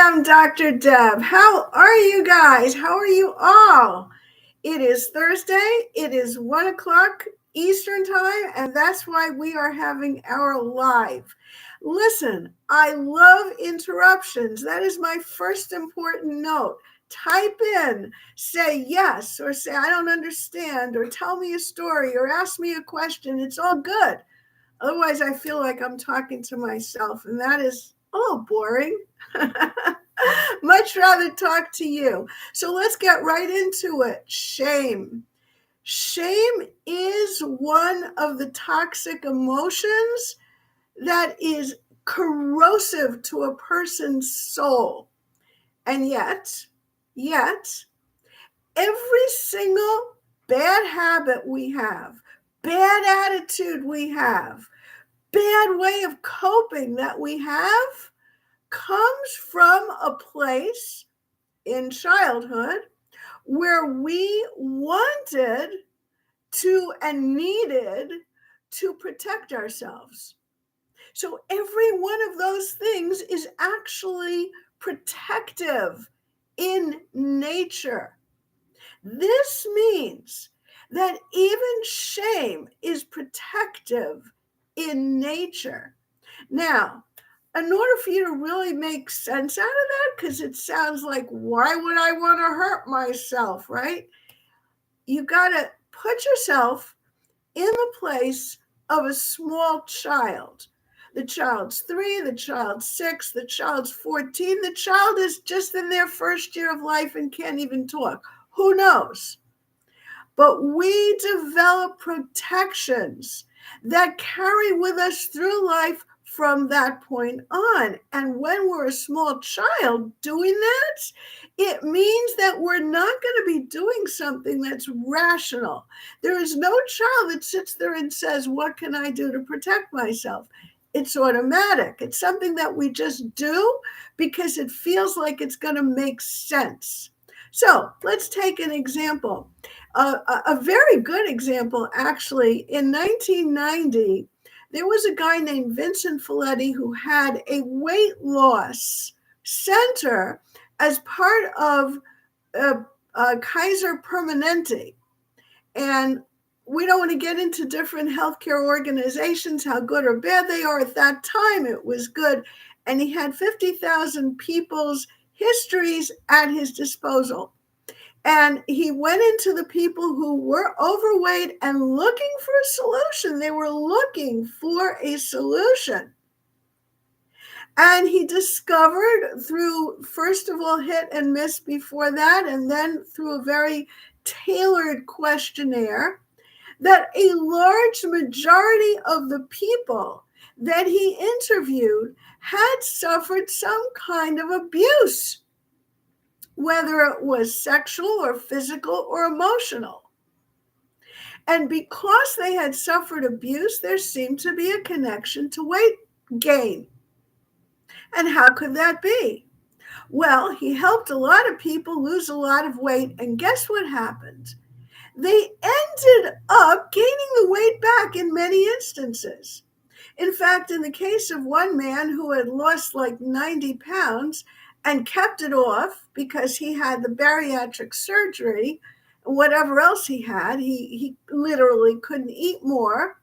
am Dr. Deb. How are you guys? How are you all? It is Thursday. It is 1 o'clock Eastern time, and that's why we are having our live. Listen, I love interruptions. That is my first important note. Type in, say yes, or say I don't understand, or tell me a story, or ask me a question. It's all good. Otherwise, I feel like I'm talking to myself, and that is a little boring. Much rather talk to you. So let's get right into it. Shame. Shame is one of the toxic emotions that is corrosive to a person's soul. And yet, every single bad habit we have, bad attitude we have, bad way of coping that we have comes from a place in childhood where we wanted to and needed to protect ourselves. So every one of those things is actually protective in nature. This means that even shame is protective in nature. Now, in order for you to really make sense out of that, because it sounds like, why would I want to hurt myself, right? You got to put yourself in the place of a small child. The child's 3, the child's 6, the child's 14. The child is just in their first year of life and can't even talk. Who knows? But we develop protections that carry with us through life from that point on. And when we're a small child doing that, it means that we're not going to be doing something that's rational. There is no child that sits there and says, what can I do to protect myself? It's automatic. It's something that we just do because it feels like it's going to make sense. So let's take an example. A very good example, actually. In 1990, there was a guy named Vincent Folletti who had a weight loss center as part of Kaiser Permanente. And we don't want to get into different healthcare organizations, how good or bad they are. At that time, it was good. And he had 50,000 people's histories at his disposal. And he went into the people who were overweight and looking for a solution. They were looking for a solution. And he discovered through, first of all, hit and miss before that, and then through a very tailored questionnaire, that a large majority of the people that he interviewed had suffered some kind of abuse, whether it was sexual or physical or emotional. And because they had suffered abuse, there seemed to be a connection to weight gain. And how could that be? Well, he helped a lot of people lose a lot of weight, and guess what happened? They ended up gaining the weight back in many instances. In fact, in the case of one man who had lost like 90 pounds and kept it off because he had the bariatric surgery and whatever else he had, he literally couldn't eat more,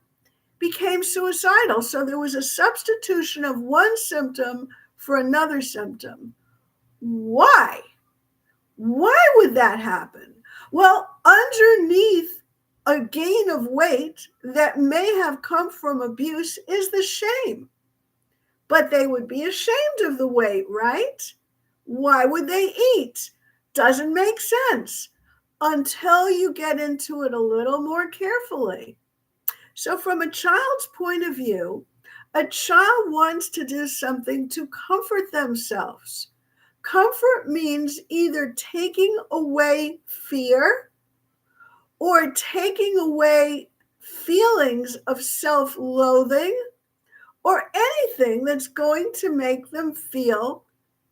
became suicidal. So there was a substitution of one symptom for another symptom. Why? Why would that happen? Well, underneath a gain of weight that may have come from abuse is the shame. But they would be ashamed of the weight, right? Why would they eat? Doesn't make sense until you get into it a little more carefully. So from a child's point of view, a child wants to do something to comfort themselves. Comfort means either taking away fear or taking away feelings of self-loathing or anything that's going to make them feel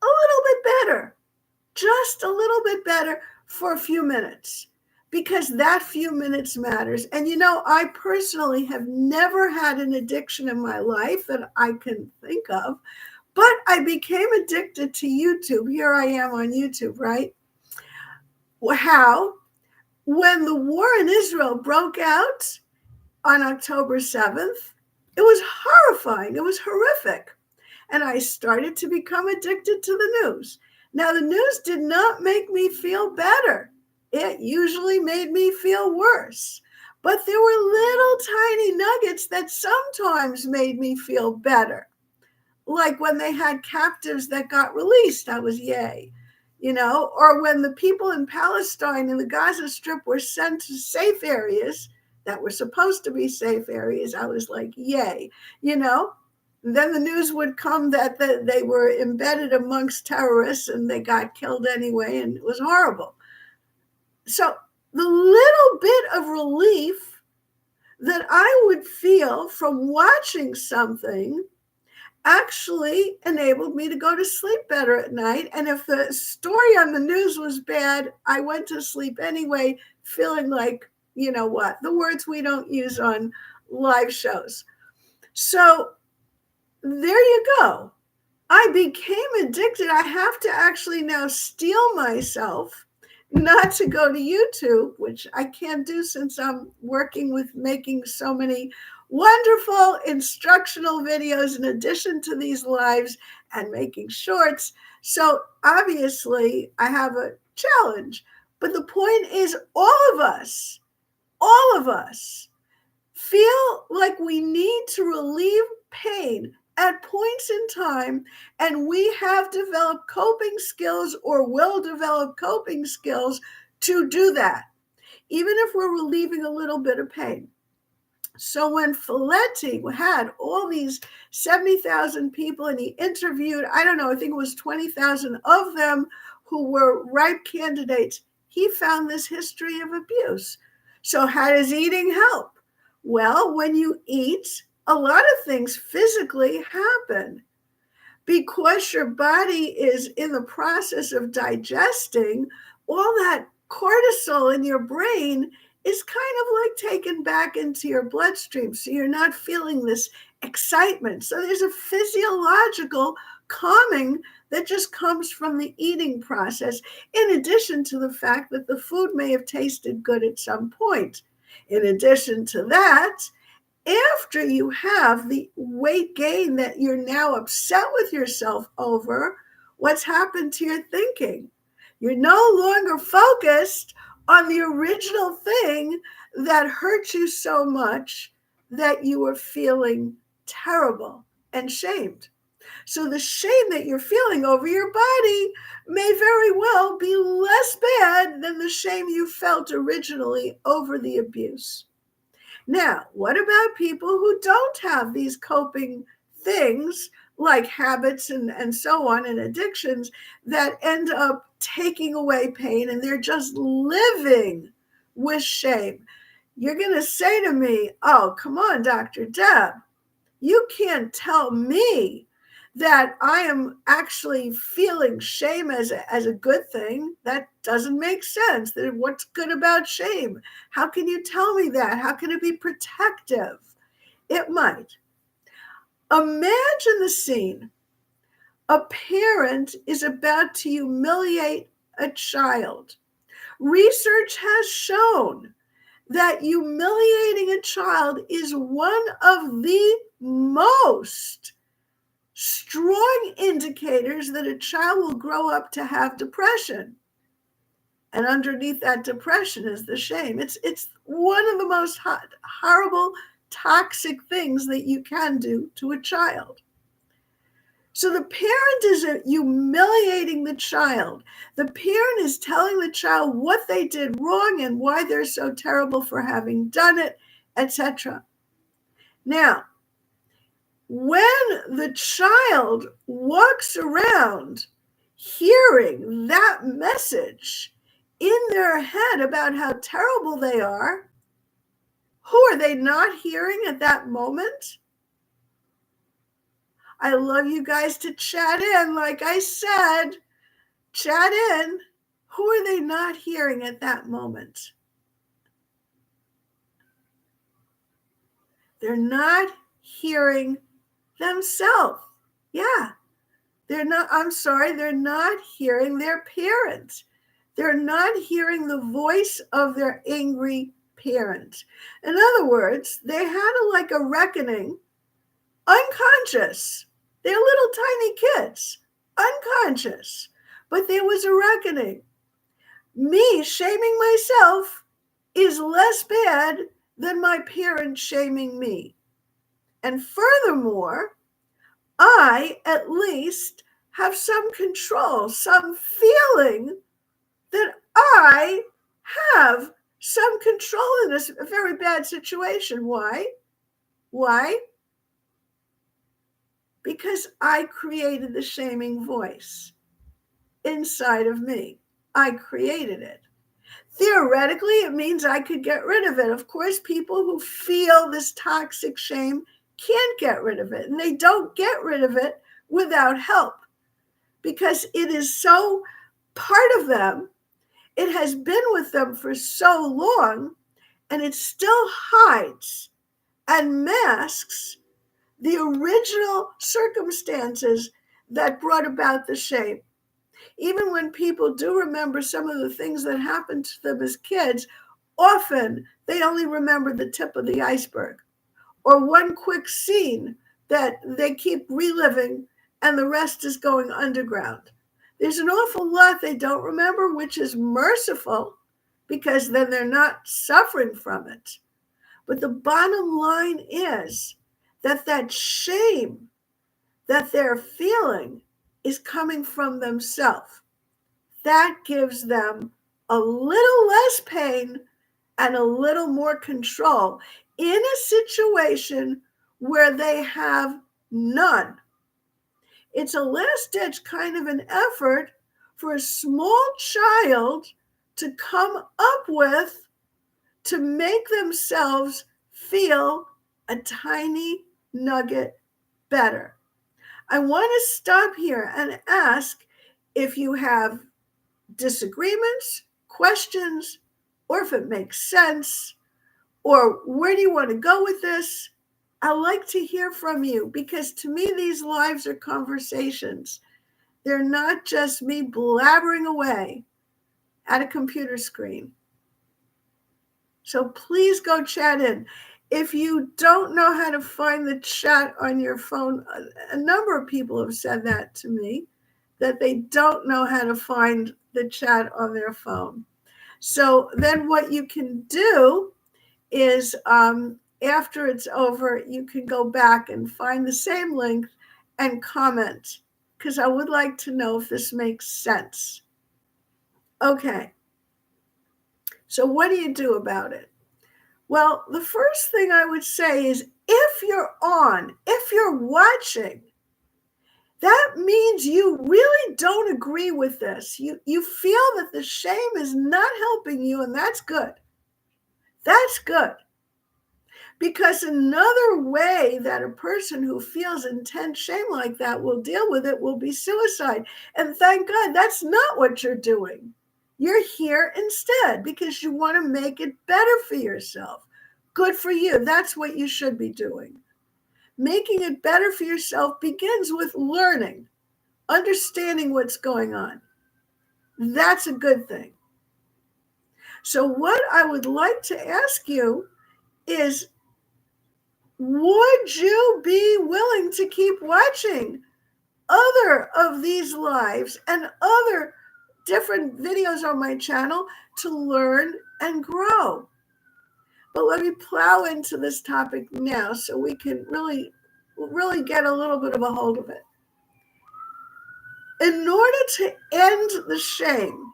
a little bit better, just a little bit better for a few minutes, because that few minutes matters. And I personally have never had an addiction in my life that I can think of, But I became addicted to YouTube. Here I am on YouTube, right? How? When the war in Israel broke out on October 7th, it was horrifying. It was horrific. And I started to become addicted to the news. Now, the news did not make me feel better. It usually made me feel worse. But there were little tiny nuggets that sometimes made me feel better. Like when they had captives that got released, I was yay. Or when the people in Palestine and the Gaza Strip were sent to safe areas that were supposed to be safe areas, I was like, yay. Then the news would come that they were embedded amongst terrorists and they got killed anyway, and it was horrible. So the little bit of relief that I would feel from watching something actually enabled me to go to sleep better at night. And if the story on the news was bad, I went to sleep anyway, feeling like, the words we don't use on live shows. So there you go. I became addicted. I have to actually now steel myself not to go to YouTube, which I can't do since I'm working with making so many wonderful instructional videos in addition to these lives and making shorts. So obviously I have a challenge. But the point is all of us feel like we need to relieve pain at points in time, and we have developed coping skills or will develop coping skills to do that, even if we're relieving a little bit of pain. So when Folletti had all these 70,000 people and he interviewed, I don't know, I think it was 20,000 of them who were ripe candidates, he found this history of abuse. So how does eating help? Well, when you eat, a lot of things physically happen. Because your body is in the process of digesting, all that cortisol in your brain is kind of like taken back into your bloodstream. So you're not feeling this excitement. So there's a physiological calming that just comes from the eating process, in addition to the fact that the food may have tasted good at some point. In addition to that, after you have the weight gain that you're now upset with yourself over, what's happened to your thinking? You're no longer focused on the original thing that hurt you so much that you were feeling terrible and shamed. So the shame that you're feeling over your body may very well be less bad than the shame you felt originally over the abuse. Now, what about people who don't have these coping things like habits and so on and addictions that end up taking away pain and they're just living with shame? You're going to say to me, oh, come on, Dr. Deb, you can't tell me that I am actually feeling shame as a good thing. That doesn't make sense. What's good about shame? How can you tell me that? How can it be protective? It might. Imagine the scene. A parent is about to humiliate a child. Research has shown that humiliating a child is one of the most strong indicators that a child will grow up to have depression. And underneath that depression is the shame. It's one of the most horrible, toxic things that you can do to a child. So the parent is humiliating the child. The parent is telling the child what they did wrong and why they're so terrible for having done it, etc. Now, when the child walks around hearing that message in their head about how terrible they are, who are they not hearing at that moment? I love you guys to chat in. Like I said, chat in. Who are they not hearing at that moment? They're not hearing themselves. Yeah. they're not hearing their parent. They're not hearing the voice of their angry parent. In other words, they had a reckoning, unconscious. They're little tiny kids, unconscious. But there was a reckoning. Me shaming myself is less bad than my parents shaming me. And furthermore, I at least have some control, some feeling that I have some control in this very bad situation. Why? Why? Because I created the shaming voice inside of me. I created it. Theoretically, it means I could get rid of it. Of course, people who feel this toxic shame can't get rid of it, and they don't get rid of it without help because it is so part of them. It has been with them for so long, and it still hides and masks the original circumstances that brought about the shame. Even when people do remember some of the things that happened to them as kids, often they only remember the tip of the iceberg or one quick scene that they keep reliving and the rest is going underground. There's an awful lot they don't remember, which is merciful because then they're not suffering from it. But the bottom line is that shame that they're feeling is coming from themselves. That gives them a little less pain and a little more control in a situation where they have none. It's a last-ditch kind of an effort for a small child to come up with to make themselves feel a tiny nugget better. I want to stop here and ask if you have disagreements, questions, or if it makes sense, or where do you want to go with this? I like to hear from you because to me, these lives are conversations. They're not just me blabbering away at a computer screen. So please go chat in. If you don't know how to find the chat on your phone, a number of people have said that to me, that they don't know how to find the chat on their phone. So then what you can do is after it's over, you can go back and find the same link and comment, because I would like to know if this makes sense. Okay. So what do you do about it? Well, the first thing I would say is if you're watching, that means you really don't agree with this. You feel that the shame is not helping you, and that's good. That's good. Because another way that a person who feels intense shame like that will deal with it will be suicide. And thank God that's not what you're doing. You're here instead because you want to make it better for yourself. Good for you. That's what you should be doing. Making it better for yourself begins with learning, understanding what's going on. That's a good thing. So what I would like to ask you is, would you be willing to keep watching other of these lives and other different videos on my channel to learn and grow? But let me plow into this topic now so we can really get a little bit of a hold of it. In order to end the shame,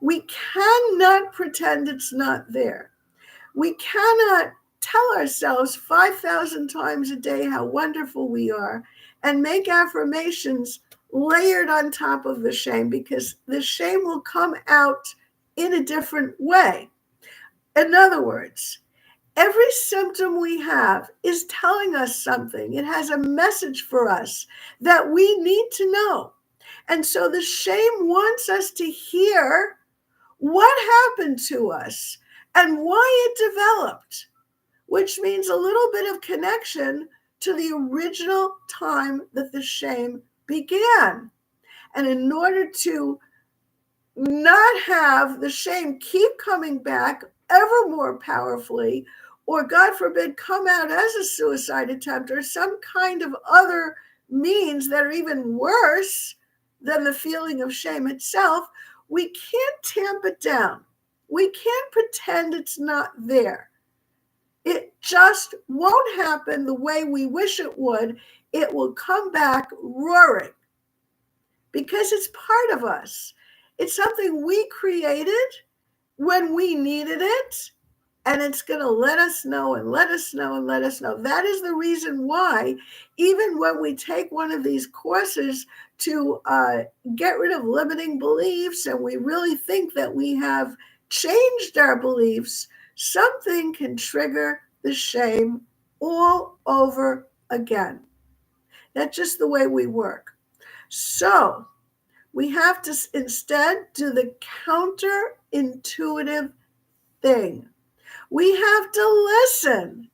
we cannot pretend it's not there. We cannot tell ourselves 5,000 times a day how wonderful we are and make affirmations layered on top of the shame, because the shame will come out in a different way. In other words, every symptom we have is telling us something. It has a message for us that we need to know. And so the shame wants us to hear what happened to us and why it developed, which means a little bit of connection to the original time that the shame began. And in order to not have the shame keep coming back ever more powerfully, or God forbid, come out as a suicide attempt or some kind of other means that are even worse than the feeling of shame itself, we can't tamp it down. We can't pretend it's not there. It just won't happen the way we wish it would. It will come back roaring because it's part of us. It's something we created when we needed it, and it's going to let us know and let us know and let us know. That is the reason why, even when we take one of these courses to get rid of limiting beliefs, and we really think that we have changed our beliefs, something can trigger the shame all over again. That's just the way we work. So we have to instead do the counterintuitive thing. We have to listen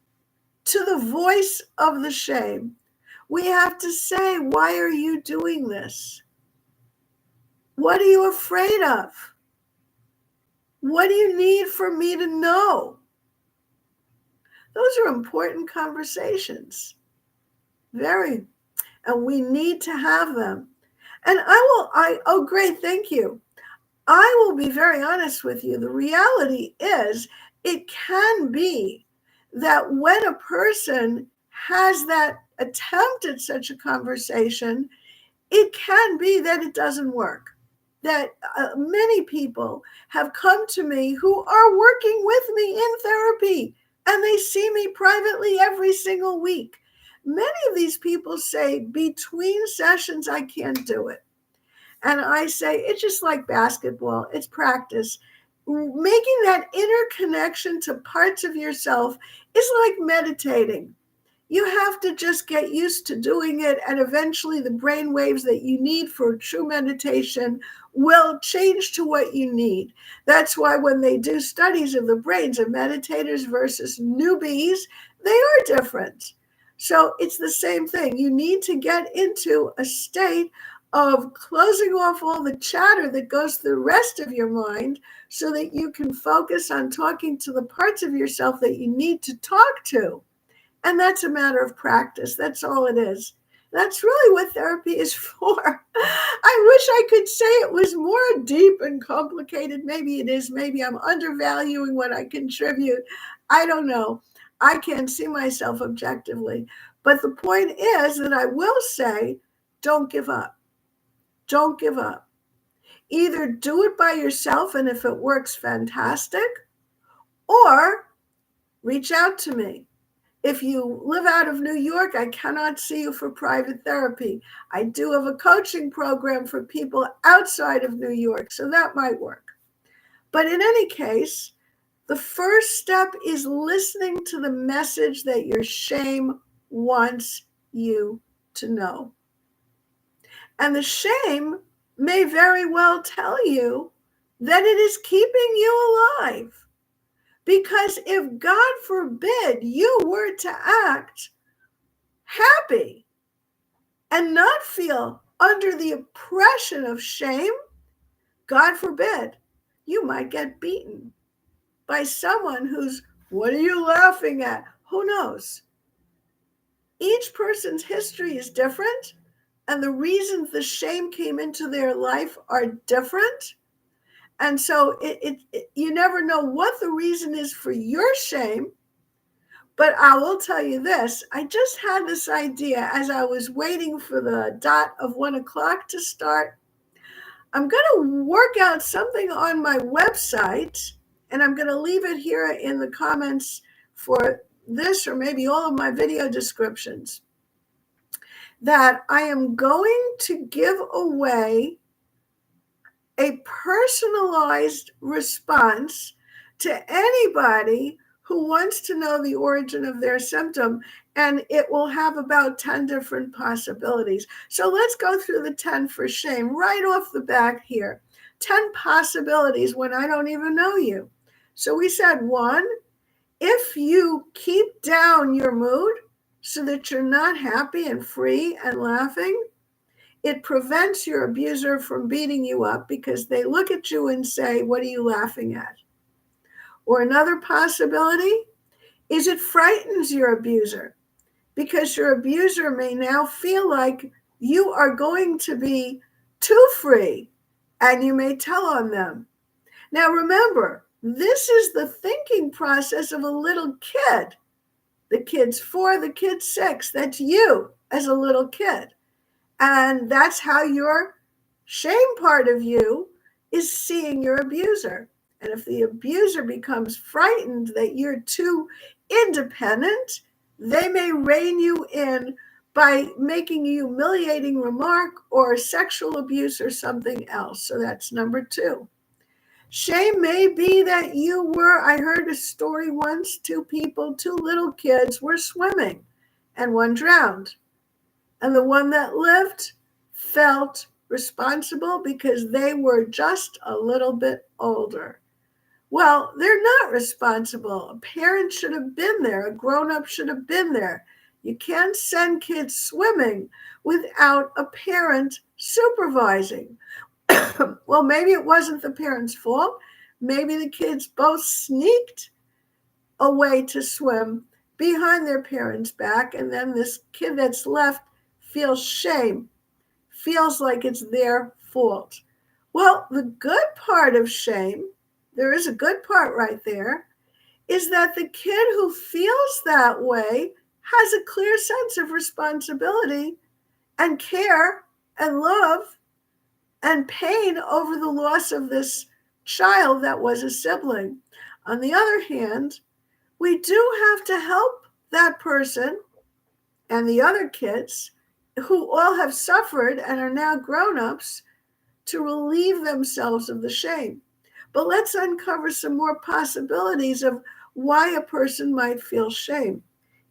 to the voice of the shame. We have to say, why are you doing this? What are you afraid of? What do you need for me to know? Those are important conversations. Very. And we need to have them. And oh, great, thank you. I will be very honest with you. The reality is, it can be that when a person has that attempt at such a conversation, it can be that it doesn't work. That many people have come to me who are working with me in therapy, and they see me privately every single week. Many of these people say, between sessions, I can't do it. And I say, it's just like basketball. It's practice. Making that interconnection to parts of yourself is like meditating. You have to just get used to doing it, and eventually the brain waves that you need for true meditation will change to what you need. That's why when they do studies of the brains of meditators versus newbies, they are different. So it's the same thing. You need to get into a state of closing off all the chatter that goes through the rest of your mind so that you can focus on talking to the parts of yourself that you need to talk to. And that's a matter of practice. That's all it is. That's really what therapy is for. I wish I could say it was more deep and complicated. Maybe it is. Maybe I'm undervaluing what I contribute. I don't know. I can't see myself objectively. But the point is that I will say, don't give up. Don't give up. Either do it by yourself, and if it works, fantastic, or reach out to me. If you live out of New York, I cannot see you for private therapy. I do have a coaching program for people outside of New York, so that might work. But in any case, the first step is listening to the message that your shame wants you to know. And the shame may very well tell you that it is keeping you alive. Because if, God forbid, you were to act happy and not feel under the oppression of shame, God forbid, you might get beaten by someone who's, what are you laughing at? Who knows? Each person's history is different, and the reasons the shame came into their life are different. And so you never know what the reason is for your shame. But I will tell you this, I just had this idea as I was waiting for the dot of 1:00 to start. I'm going to work out something on my website, and I'm going to leave it here in the comments for this or maybe all of my video descriptions, that I am going to give away a personalized response to anybody who wants to know the origin of their symptom, and it will have about 10 different possibilities. So let's go through the 10 for shame right off the bat here. 10 possibilities when I don't even know you. So we said 1, if you keep down your mood so that you're not happy and free and laughing, It prevents your abuser from beating you up because they look at you and say, "What are you laughing at?" Or another possibility is it frightens your abuser because your abuser may now feel like you are going to be too free and you may tell on them. Now remember, this is the thinking process of a little kid. The kid's 4, the kid's 6. That's you as a little kid. And that's how your shame part of you is seeing your abuser. And if the abuser becomes frightened that you're too independent, they may rein you in by making a humiliating remark or sexual abuse or something else. So that's number 2. Shame may be that I heard a story once, 2 little kids were swimming and one drowned. And the one that lived felt responsible because they were just a little bit older. Well, they're not responsible. A parent should have been there. A grown-up should have been there. You can't send kids swimming without a parent supervising. Well, maybe it wasn't the parent's fault. Maybe the kids both sneaked away to swim behind their parents' back, and then this kid that's left feels shame, feels like it's their fault. Well, the good part of shame, there is a good part right there, is that the kid who feels that way has a clear sense of responsibility and care and love and pain over the loss of this child that was a sibling. On the other hand, we do have to help that person and the other kids who all have suffered and are now grown-ups to relieve themselves of the shame. But let's uncover some more possibilities of why a person might feel shame.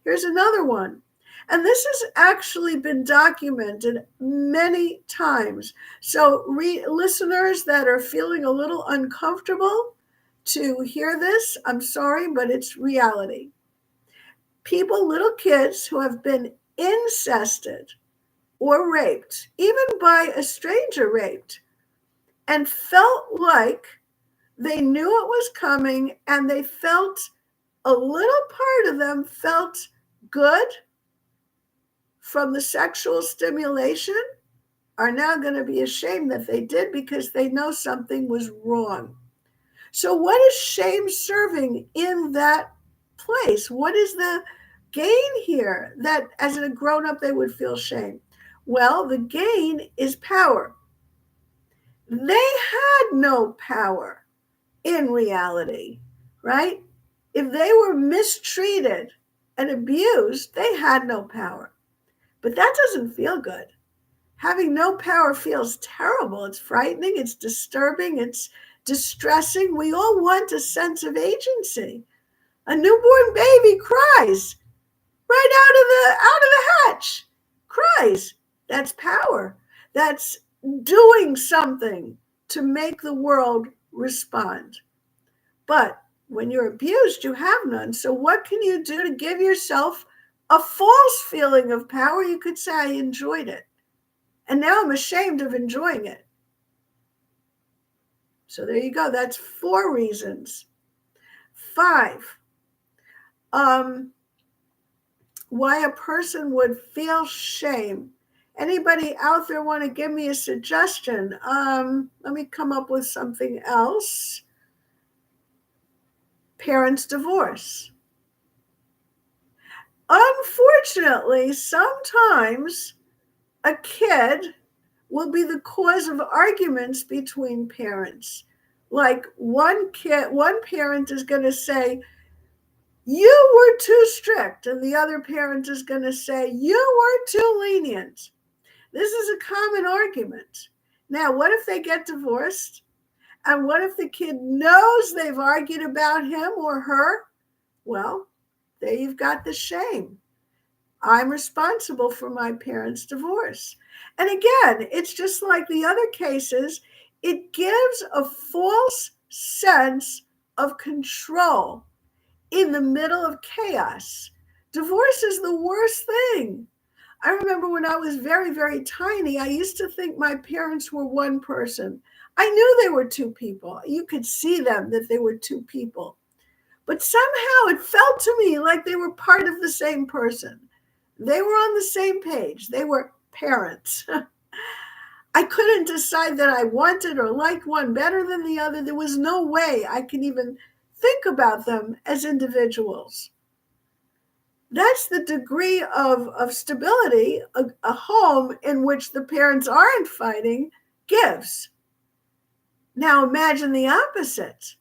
Here's another one. And this has actually been documented many times. So listeners that are feeling a little uncomfortable to hear this, I'm sorry, but it's reality. Little kids who have been incested or raped, even by a stranger raped, and felt like they knew it was coming and they felt a little part of them felt good from the sexual stimulation, are now going to be ashamed that they did because they know something was wrong. So what is shame serving in that place? What is the gain here that as a grown-up they would feel shame? Well, the gain is power. They had no power in reality, right? If they were mistreated and abused, they had no power. But that doesn't feel good. Having no power feels terrible. It's frightening. It's disturbing. It's distressing. We all want a sense of agency. A newborn baby cries right out of the hatch. Cries. That's power. That's doing something to make the world respond. But when you're abused, you have none. So what can you do to give yourself a false feeling of power? You could say, I enjoyed it. And now I'm ashamed of enjoying it. So there you go. That's 4 reasons. 5, why a person would feel shame. Anybody out there want to give me a suggestion? Let me come up with something else. Parents' divorce. Unfortunately, sometimes a kid will be the cause of arguments between parents. Like one parent is going to say, you were too strict, and the other parent is going to say, you were too lenient. This is a common argument. Now, what if they get divorced? And what if the kid knows they've argued about him or her? Well, there you've got the shame. I'm responsible for my parents' divorce. And again, it's just like the other cases. It gives a false sense of control in the middle of chaos. Divorce is the worst thing. I remember when I was very, very tiny, I used to think my parents were one person. I knew they were two people. You could see them that they were two people. But somehow it felt to me like they were part of the same person. They were on the same page. They were parents. I couldn't decide that I wanted or liked one better than the other. There was no way I could even think about them as individuals. That's the degree of stability a home in which the parents aren't fighting gives. Now imagine the opposite,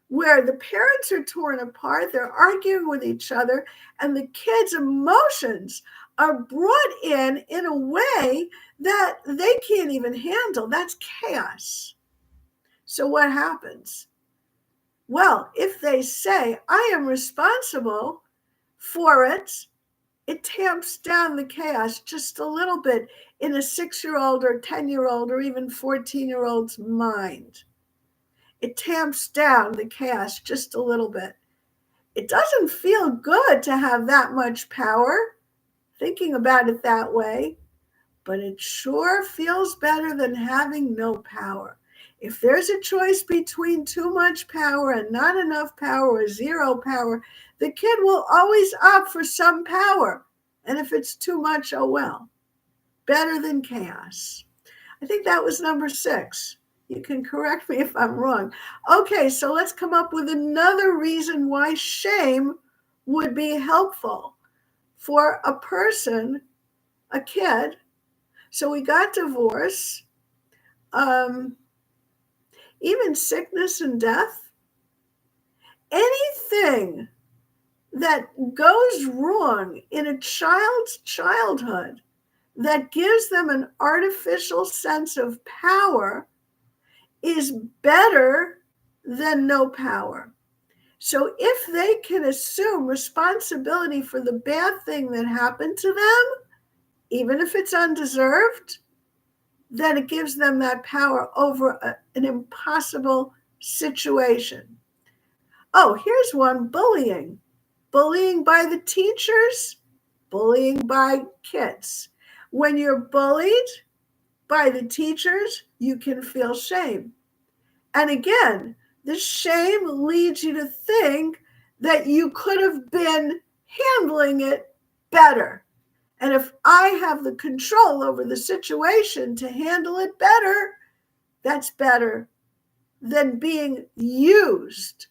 where the parents are torn apart, they're arguing with each other, and the kids' emotions are brought in a way that they can't even handle. That's chaos. So what happens? Well, if they say, I am responsible for it, it tamps down the chaos just a little bit in a 6-year-old or 10-year-old or even 14-year-old's mind. It tamps down the chaos just a little bit. It doesn't feel good to have that much power, thinking about it that way, but it sure feels better than having no power. If there's a choice between too much power and not enough power or zero power, the kid will always opt for some power. And if it's too much, oh well. Better than chaos. I think that was number 6. You can correct me if I'm wrong. Okay, so let's come up with another reason why shame would be helpful for a person, a kid. So we got divorce, even sickness and death. Anything that goes wrong in a child's childhood that gives them an artificial sense of power is better than no power. So if they can assume responsibility for the bad thing that happened to them, even if it's undeserved, then it gives them that power over an impossible situation. Oh, here's one: bullying. Bullying by the teachers, bullying by kids. When you're bullied by the teachers, you can feel shame. And again, the shame leads you to think that you could have been handling it better. And if I have the control over the situation to handle it better, that's better than being used,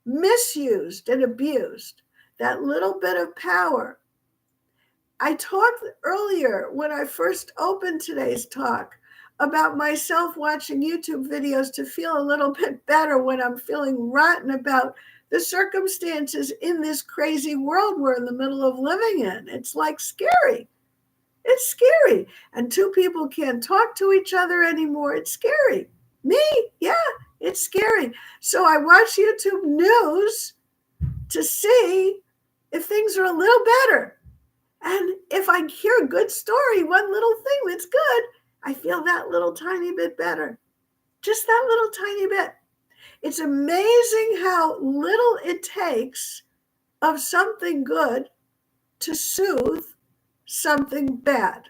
misused, and abused. That little bit of power. I talked earlier when I first opened today's talk about myself watching YouTube videos to feel a little bit better when I'm feeling rotten about the circumstances in this crazy world we're in the middle of living in. It's like scary. It's scary. And 2 people can't talk to each other anymore. It's scary. Me? Yeah, it's scary. So I watch YouTube news to see if things are a little better. And if I hear a good story, one little thing that's good, I feel that little tiny bit better. Just that little tiny bit. It's amazing how little it takes of something good to soothe something bad.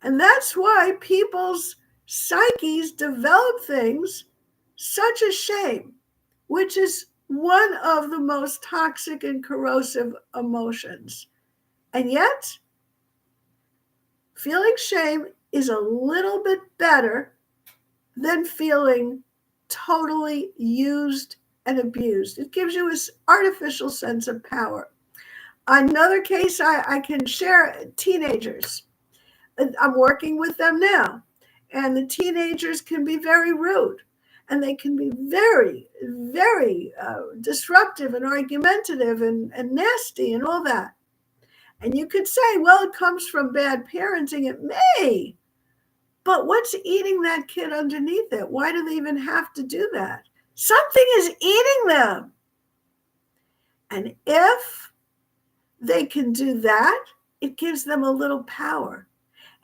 And that's why people's psyches develop things such as shame, which is one of the most toxic and corrosive emotions. And yet, feeling shame is a little bit better than feeling totally used and abused. It gives you this artificial sense of power. Another case I can share, teenagers. I'm working with them now, and the teenagers can be very rude, and they can be very, very disruptive and argumentative and nasty and all that. And you could say, well, it comes from bad parenting. It may, but what's eating that kid underneath it? Why do they even have to do that? Something is eating them. And if they can do that, it gives them a little power.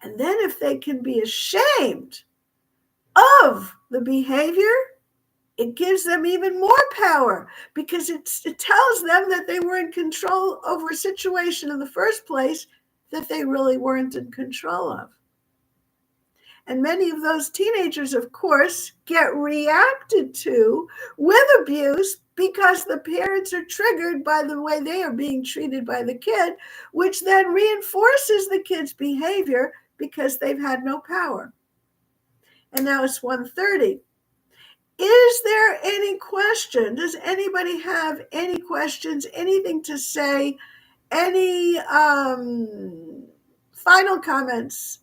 And then if they can be ashamed of the behavior, it gives them even more power because it tells them that they were in control over a situation in the first place that they really weren't in control of. And many of those teenagers, of course, get reacted to with abuse because the parents are triggered by the way they are being treated by the kid, which then reinforces the kid's behavior because they've had no power. And now it's 1:30. Is there any question? Does anybody have any questions, anything to say, any final comments?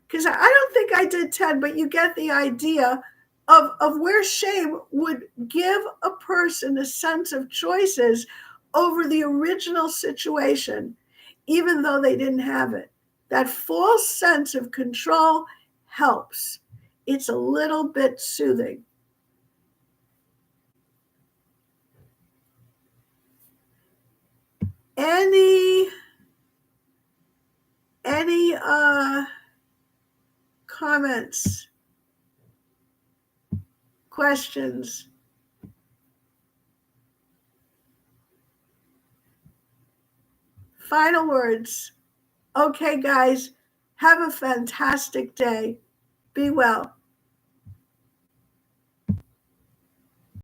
Because I don't think I did 10, but you get the idea of where shame would give a person a sense of choices over the original situation, even though they didn't have it. That false sense of control helps. It's a little bit soothing. Any comments, questions? Final words. Okay, guys, have a fantastic day. Be well.